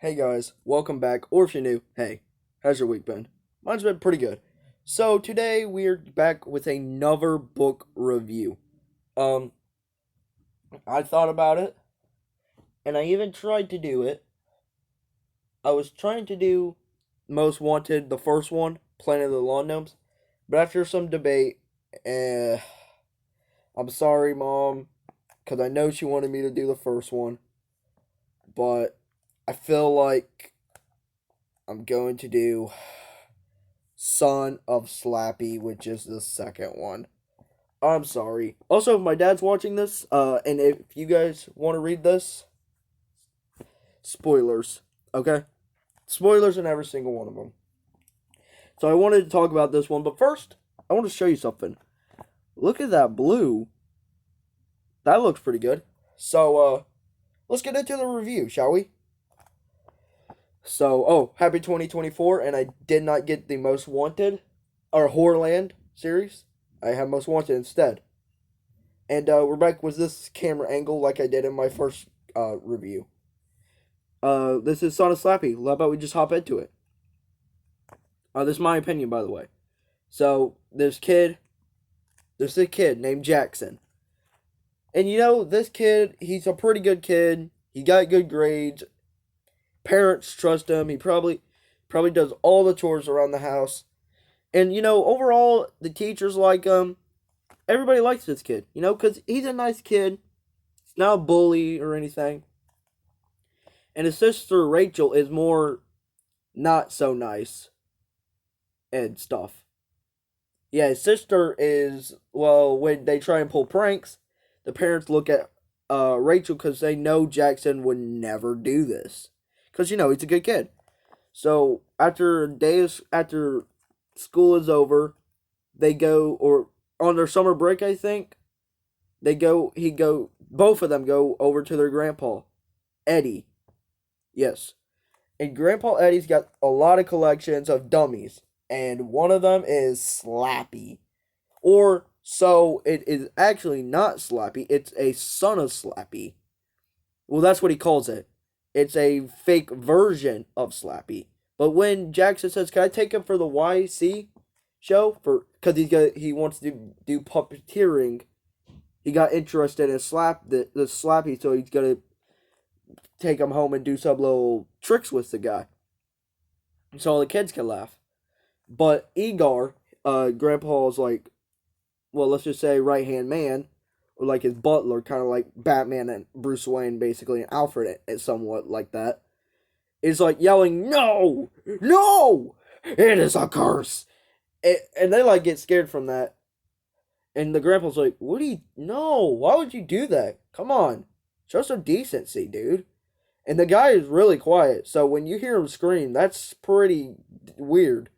Hey guys, welcome back, or if you're new, hey, how's your week been? Mine's been pretty good. So today we're back with another book review. Um, I thought about it, and I even tried to do it. I was trying to do Most Wanted, the first one, Planet of the Lawn Gnomes, but after some debate, eh, I'm sorry, Mom, because I know she wanted me to do the first one, but I feel like I'm going to do Son of Slappy, which is the second one. I'm sorry. Also, my dad's watching this, and if you guys want to read this, spoilers, okay? Spoilers in every single one of them. So I wanted to talk about this one, but first, I want to show you something. Look at that blue. That looks pretty good. So, let's get into the review, shall we? So, happy 2024, and I did not get the Most Wanted, or Horrorland series. I have Most Wanted instead. And we're back with this camera angle like I did in my first review. This is Son of Slappy. How about we just hop into it? This is my opinion, by the way. So, there's a kid named Jackson. And this kid, he's a pretty good kid. He got good grades. Parents trust him. He probably does all the chores around the house. And, overall, the teachers like him. Everybody likes this kid, because he's a nice kid. He's not a bully or anything. And his sister Rachel is more not so nice and stuff. Yeah, his sister is, well, when they try and pull pranks, the parents look at Rachel because they know Jackson would never do this. Because, he's a good kid. So, after school is over, they go, or on their summer break, I think, both of them go over to their grandpa, Eddie. Yes. And Grandpa Eddie's got a lot of collections of dummies. And one of them is Slappy. Or, so, it is actually not Slappy, it's a son of Slappy. Well, that's what he calls it. It's a fake version of Slappy. But when Jackson says, "Can I take him for the YC show?" Because he wants to do puppeteering. He got interested in the Slappy, so he's gonna take him home and do some little tricks with the guy, so all the kids can laugh. But Igor, Grandpa's like, well, let's just say right hand man, or like his butler, kind of like Batman and Bruce Wayne, basically, and Alfred, it's somewhat like that, is like yelling, "No, no, it is a curse," and they like get scared from that. And the grandpa's like, "What do you? No, why would you do that? Come on, show some decency, dude." And the guy is really quiet, so when you hear him scream, that's pretty weird.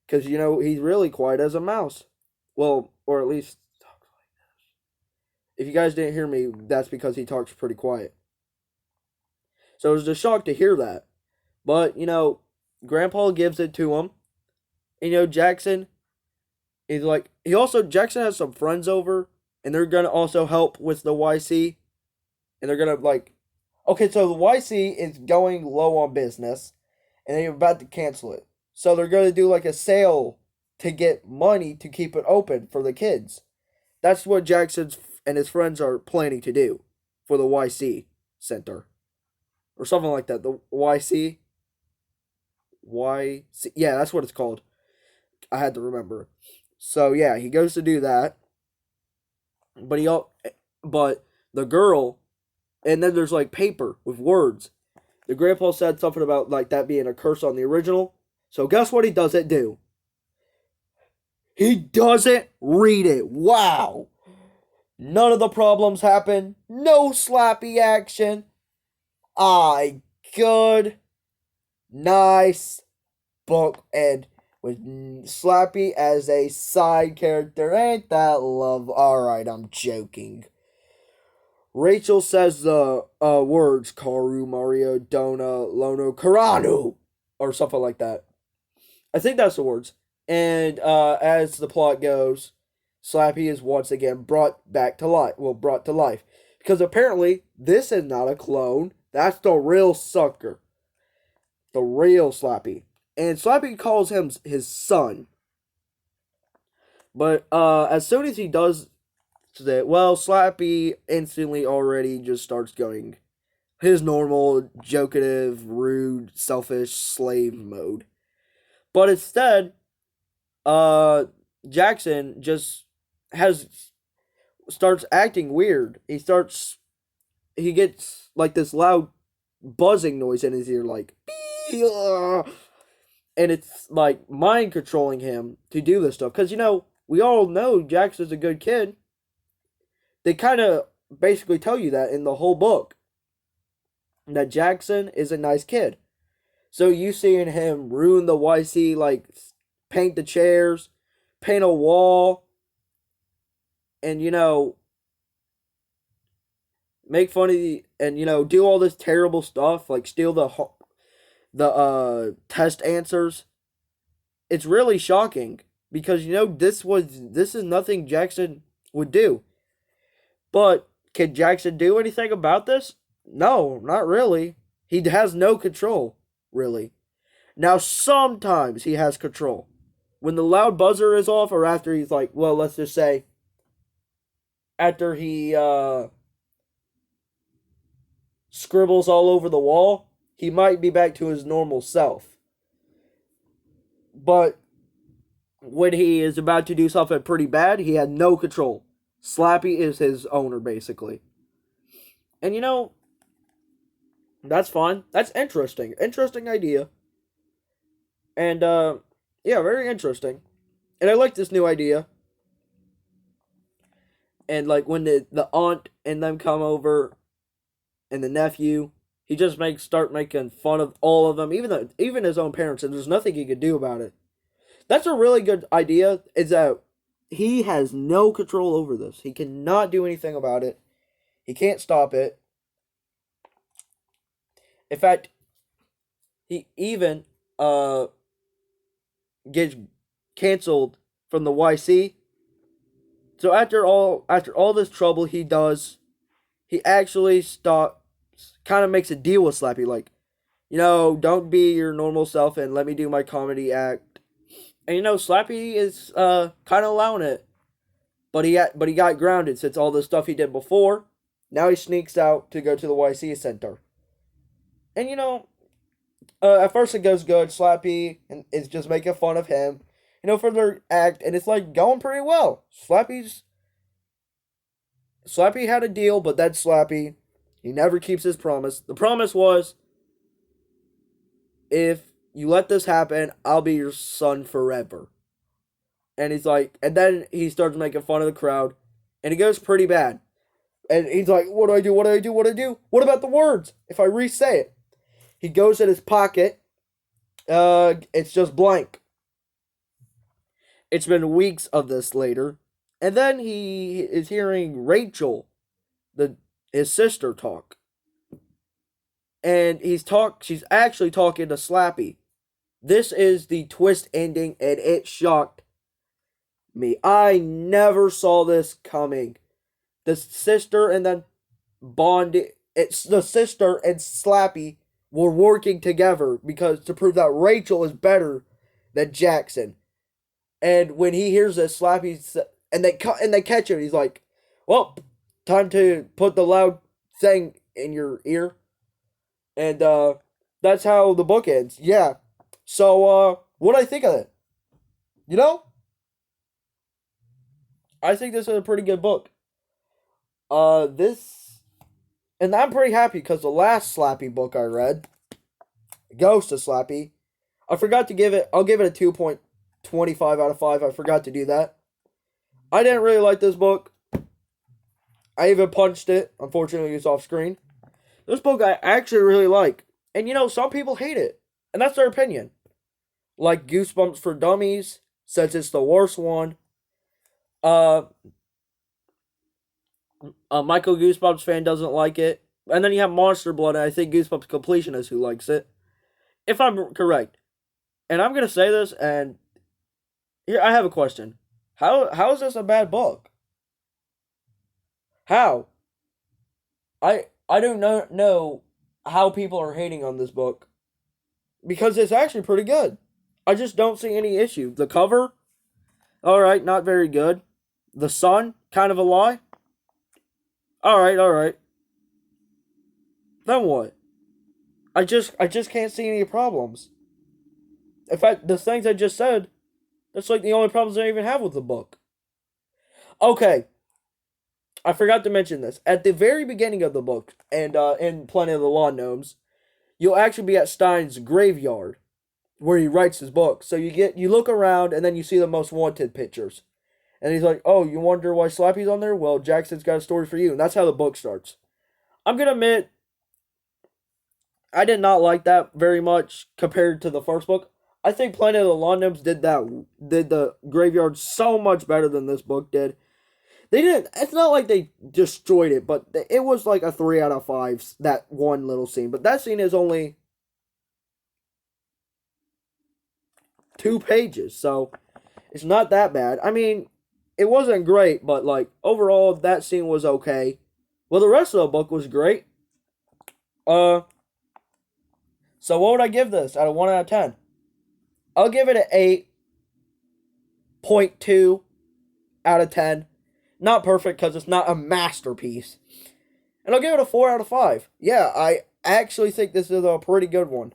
Because, he's really quiet as a mouse. Well, or at least talks like this. If you guys didn't hear me, that's because he talks pretty quiet. So it was a shock to hear that. But, Grandpa gives it to him. And, Jackson is like, Jackson has some friends over, and they're going to also help with the YC. And they're going to, like, okay, so the YC is going low on business, and they're about to cancel it. So they're going to do like a sale to get money to keep it open for the kids. That's what Jackson and his friends are planning to do for the YC Center. Or something like that. The YC? YC? Yeah, that's what it's called. I had to remember. So yeah, he goes to do that. But the girl, and then there's like paper with words. The grandpa said something about like that being a curse on the original. So guess what he doesn't do? He doesn't read it. Wow. None of the problems happen. No Slappy action. Good. Nice book. And with Slappy as a side character, ain't that love? Alright, I'm joking. Rachel says the words Karu, Mario, Dona, Lono, Karanu, or something like that. I think that's the words. And as the plot goes, Slappy is once again brought to life. Because apparently, this is not a clone. That's the real sucker. The real Slappy. And Slappy calls him his son. But as soon as he does that, well, Slappy instantly already just starts going his normal, jokative, rude, selfish slave mode. But instead, uh, Jackson just has starts acting weird. He gets like this loud buzzing noise in his ear, like, and it's like mind controlling him to do this stuff. Because we all know Jackson's a good kid. They kind of basically tell you that in the whole book, that Jackson is a nice kid. So you seeing him ruin the YC, like paint the chairs, paint a wall, and make fun of and do all this terrible stuff, like steal the test answers. It's really shocking because this is nothing Jackson would do. But can Jackson do anything about this? No, not really. He has no control, really. Now, sometimes he has control. When the loud buzzer is off, or after he's like, well, let's just say, after he scribbles all over the wall, he might be back to his normal self. But when he is about to do something pretty bad, he had no control. Slappy is his owner, basically. And that's fine. That's interesting. Interesting idea. And, yeah, very interesting. And I like this new idea. And, like, when the aunt and them come over, and the nephew, he just start making fun of all of them, even his own parents, and there's nothing he could do about it. That's a really good idea, is that he has no control over this. He cannot do anything about it. He can't stop it. In fact, he even gets canceled from the YC. So after all this trouble he actually kind of makes a deal with Slappy, like, don't be your normal self and let me do my comedy act. And Slappy is kind of allowing it, but he got grounded since all the stuff he did before. Now he sneaks out to go to the YC Center, and at first it goes good. Slappy and is just making fun of him, for their act, and it's like going pretty well. Slappy had a deal, but that's Slappy. He never keeps his promise. The promise was, if you let this happen, I'll be your son forever. And he's like, and then he starts making fun of the crowd, and it goes pretty bad. And he's like, what do I do? What do I do? What do I do? What about the words? If I re-say it, he goes in his pocket. It's just blank. It's been weeks of this later, and then he is hearing Rachel, his sister, talk. And she's actually talking to Slappy. This is the twist ending, and it shocked me. I never saw this coming. The sister and then it's the sister and Slappy were working together to prove that Rachel is better than Jackson. And when he hears this, and they catch him. He's like, "Well, time to put the loud thing in your ear." And that's how the book ends. Yeah. So what do I think of it? I think this is a pretty good book. This, and I'm pretty happy because the last Slappy book I read, Ghost of Slappy, I forgot to give it. I'll give it a 2.25 out of 5. I forgot to do that. I didn't really like this book. I even punched it. Unfortunately, it's off screen. This book I actually really like. And some people hate it. And that's their opinion. Like Goosebumps for Dummies says it's the worst one. Michael Goosebumps fan doesn't like it. And then you have Monster Blood, and I think Goosebumps Completionist who likes it. If I'm correct. And I'm going to say this, and here I have a question. How is this a bad book? How? I don't know how people are hating on this book. because it's actually pretty good. I just don't see any issue. The cover, all right, not very good. The sun, kind of a lie. All right, all right. Then what? I just can't see any problems. In fact, the things I just said, that's like the only problems I even have with the book. Okay, I forgot to mention this. At the very beginning of the book, and in Planet of the Lawn Gnomes, you'll actually be at Stein's graveyard where he writes his book. So you look around and then you see the most wanted pictures. And he's like, "Oh, you wonder why Slappy's on there? Well, Jackson's got a story for you." And that's how the book starts. I'm gonna admit, I did not like that very much compared to the first book. I think Planet of the Lawn Gnomes did the graveyard so much better than this book did. They didn't. It's not like they destroyed it, but it was like a 3 out of 5. That one little scene, but that scene is only 2 pages, so it's not that bad. I mean, it wasn't great, but like overall, that scene was okay. Well, the rest of the book was great. Uh, so what would I give this out of 1 out of 10? I'll give it an 8.2 out of 10. Not perfect because it's not a masterpiece. And I'll give it a 4 out of 5. Yeah, I actually think this is a pretty good one.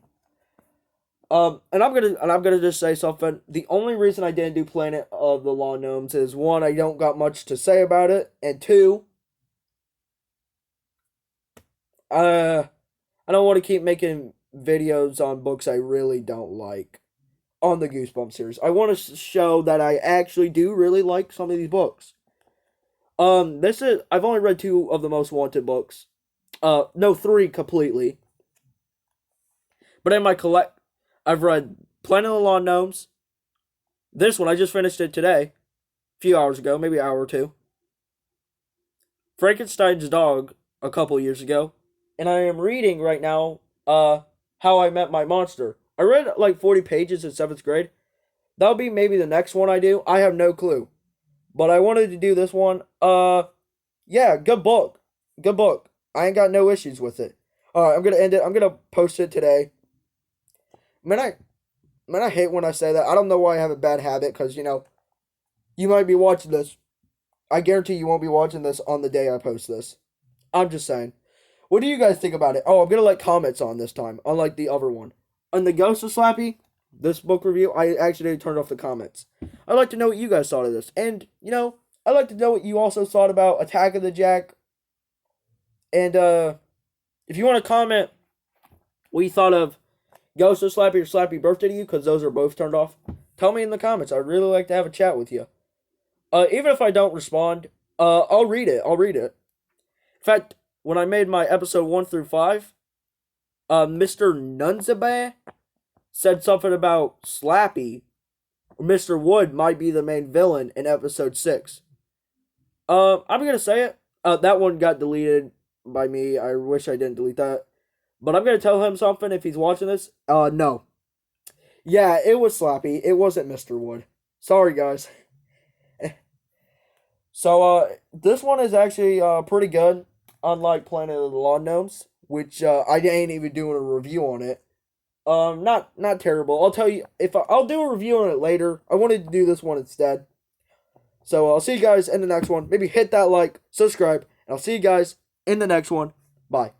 And I'm gonna just say something. The only reason I didn't do Planet of the Lawn Gnomes is one, I don't got much to say about it, and two, I don't want to keep making videos on books I really don't like on the Goosebumps series. I want to show that I actually do really like some of these books. This is I've only read 2 of the Most Wanted books. No, 3 completely. But in my I've read Planet of the Lawn Gnomes. This one I just finished it today, a few hours ago, maybe an hour or two. Frankenstein's Dog a couple years ago, and I am reading right now. How I Met My Monster. I read like 40 pages in 7th grade. That'll be maybe the next one I do. I have no clue. But I wanted to do this one. Yeah, good book. Good book. I ain't got no issues with it. Alright, I'm gonna end it. I'm gonna post it today. Man, I hate when I say that. I don't know why I have a bad habit, because, you might be watching this. I guarantee you won't be watching this on the day I post this. I'm just saying. What do you guys think about it? Oh, I'm gonna like comments on this time, unlike the other one. On the Ghost of Slappy, this book review, I actually turned off the comments. I'd like to know what you guys thought of this. And, I'd like to know what you also thought about Attack of the Jack. And, if you want to comment what you thought of Ghost of Slappy or Slappy Birthday to You, because those are both turned off, tell me in the comments. I'd really like to have a chat with you. Even if I don't respond, I'll read it. I'll read it. In fact, when I made my episode 1 through 5, Mr. Nunzabeh said something about Slappy. Mr. Wood might be the main villain in episode 6. I'm gonna say it. That one got deleted by me. I wish I didn't delete that. But I'm gonna tell him something if he's watching this. No. Yeah, it was Slappy. It wasn't Mr. Wood. Sorry, guys. So, this one is actually, pretty good. Unlike Planet of the Lawn Gnomes, which, I ain't even doing a review on it. Not terrible. I'll tell you, I'll do a review on it later. I wanted to do this one instead. So, I'll see you guys in the next one. Maybe hit that like, subscribe, and I'll see you guys in the next one. Bye.